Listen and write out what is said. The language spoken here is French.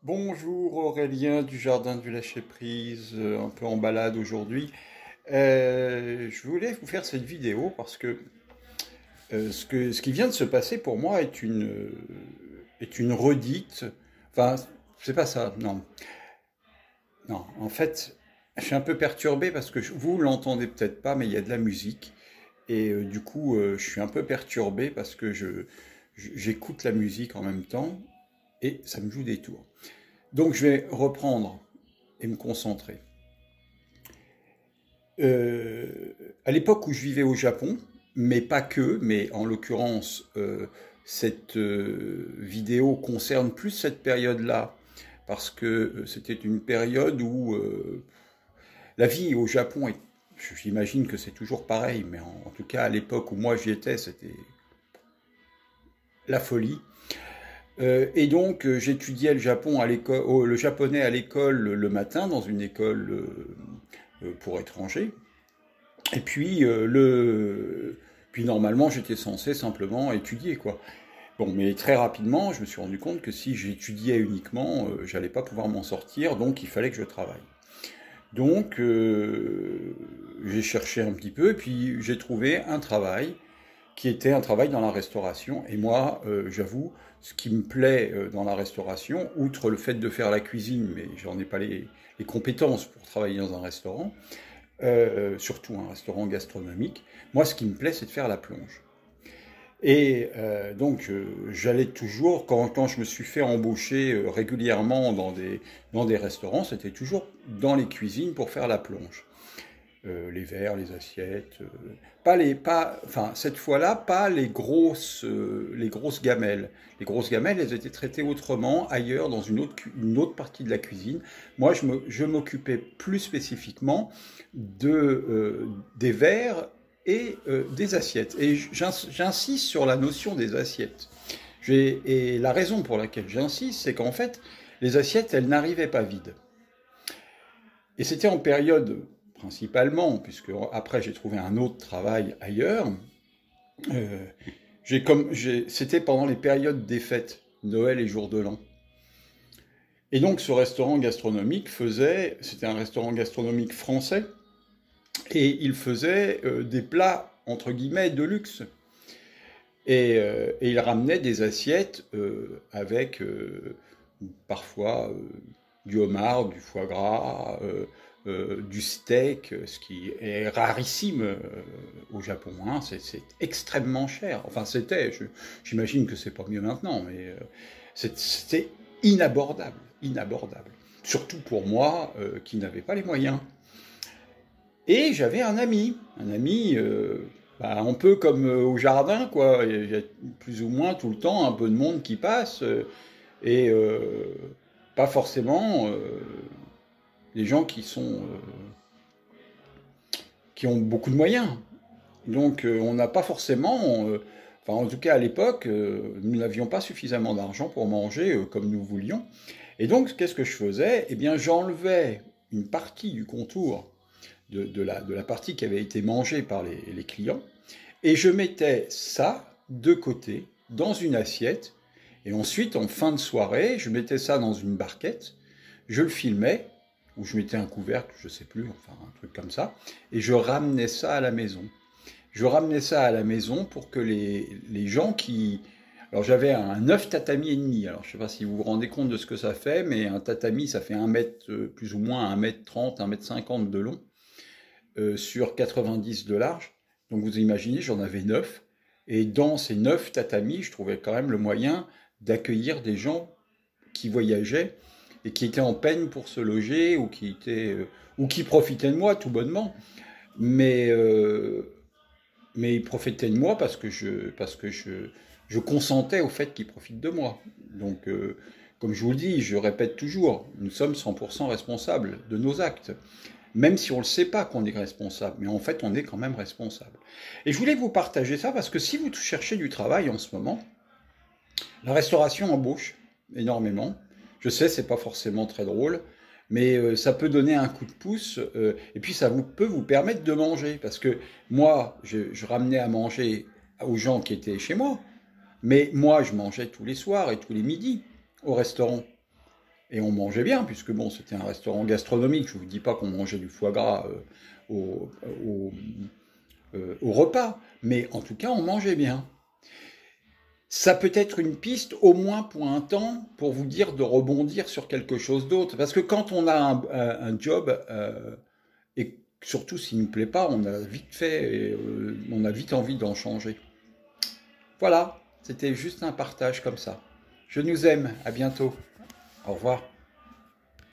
Bonjour Aurélien du Jardin du Lâcher-Prise, un peu en balade aujourd'hui. Je voulais vous faire cette vidéo parce que ce qui vient de se passer pour moi est une redite. Enfin, c'est pas ça, non. Non, en fait, je suis un peu perturbé parce que vous l'entendez peut-être pas, mais il y a de la musique. Et du coup, je suis un peu perturbé parce que j'écoute la musique en même temps et ça me joue des tours. Donc je vais reprendre et me concentrer. Euh, à l'époque où je vivais au Japon, mais pas que, mais en l'occurrence, cette vidéo concerne plus cette période-là, parce que c'était une période où la vie au Japon est, j'imagine que c'est toujours pareil, mais en tout cas à l'époque où moi j'y étais, c'était la folie. Et donc j'étudiais le Japon à l'école, le japonais à l'école le matin dans une école pour étrangers. Et puis, puis normalement, j'étais censé simplement étudier, quoi. Bon, mais très rapidement, je me suis rendu compte que si j'étudiais uniquement, j'allais pas pouvoir m'en sortir, donc il fallait que je travaille. Donc, j'ai cherché un petit peu, et puis j'ai trouvé un travail qui était un travail dans la restauration. Et moi, j'avoue, ce qui me plaît dans la restauration, outre le fait de faire la cuisine, mais j'en ai pas les compétences pour travailler dans un restaurant, surtout un restaurant gastronomique. Moi, ce qui me plaît, c'est de faire la plonge. Et donc, j'allais toujours, quand je me suis fait embaucher régulièrement dans des restaurants, c'était toujours dans les cuisines pour faire la plonge. Les verres, les assiettes, enfin, cette fois-là, pas les grosses gamelles. Les grosses gamelles, elles étaient traitées autrement, ailleurs, dans une autre partie de la cuisine. Moi, je m'occupais plus spécifiquement des verres et des assiettes. Et j'insiste sur la notion des assiettes. Et la raison pour laquelle j'insiste, c'est qu'en fait, les assiettes, elles n'arrivaient pas vides. Et c'était en période, principalement, puisque après j'ai trouvé un autre travail ailleurs, euh, c'était pendant les périodes des fêtes, Noël et Jour de l'An. Et donc ce restaurant gastronomique c'était un restaurant gastronomique français, et il faisait des plats, entre guillemets, de luxe. Et il ramenait des assiettes avec parfois du homard, du foie gras, du steak, ce qui est rarissime au Japon. Hein. C'est extrêmement cher. Enfin, j'imagine que c'est pas mieux maintenant, mais c'était inabordable, inabordable. Surtout pour moi qui n'avais pas les moyens. Et j'avais un ami bah, un peu comme au jardin, quoi. Il y a plus ou moins tout le temps un peu de monde qui passe et pas forcément des gens qui ont beaucoup de moyens. Donc on n'a pas forcément, enfin en tout cas à l'époque, nous n'avions pas suffisamment d'argent pour manger comme nous voulions. Et donc qu'est-ce que je faisais? Eh bien j'enlevais une partie du contour de la partie qui avait été mangée par les clients et je mettais ça de côté dans une assiette. Et ensuite, en fin de soirée, je mettais ça dans une barquette, je le filmais, ou je mettais un couvercle, je sais plus, enfin un truc comme ça, et je ramenais ça à la maison. Je ramenais ça à la maison pour que les gens qui... Alors j'avais un 9 tatami et demi, alors je sais pas si vous vous rendez compte de ce que ça fait, mais un tatami ça fait 1 mètre, plus ou moins 1 mètre 30, 1 mètre 50 de long, sur 90 de large. Donc vous imaginez, j'en avais 9. Et dans ces 9 tatamis, je trouvais quand même le moyen d'accueillir des gens qui voyageaient et qui étaient en peine pour se loger ou qui profitaient de moi tout bonnement. Mais, euh, mais ils profitaient de moi parce que je consentais au fait qu'ils profitent de moi. Donc, comme je vous le dis, je répète toujours, nous sommes 100% responsables de nos actes. Même si on ne le sait pas qu'on est responsable, mais en fait on est quand même responsable. Et je voulais vous partager ça parce que si vous cherchez du travail en ce moment, la restauration embauche énormément. Je sais, c'est pas forcément très drôle, mais ça peut donner un coup de pouce et puis peut vous permettre de manger parce que moi, je ramenais à manger aux gens qui étaient chez moi, mais moi, je mangeais tous les soirs et tous les midis au restaurant. Et on mangeait bien, puisque bon, c'était un restaurant gastronomique. Je ne vous dis pas qu'on mangeait du foie gras au, au, au repas, mais en tout cas, on mangeait bien. Ça peut être une piste, au moins pour un temps, pour vous dire de rebondir sur quelque chose d'autre. Parce que quand on a un job, et surtout s'il ne nous plaît pas, on a vite fait, et, on a vite envie d'en changer. Voilà, c'était juste un partage comme ça. Je nous aime, à bientôt. Au revoir.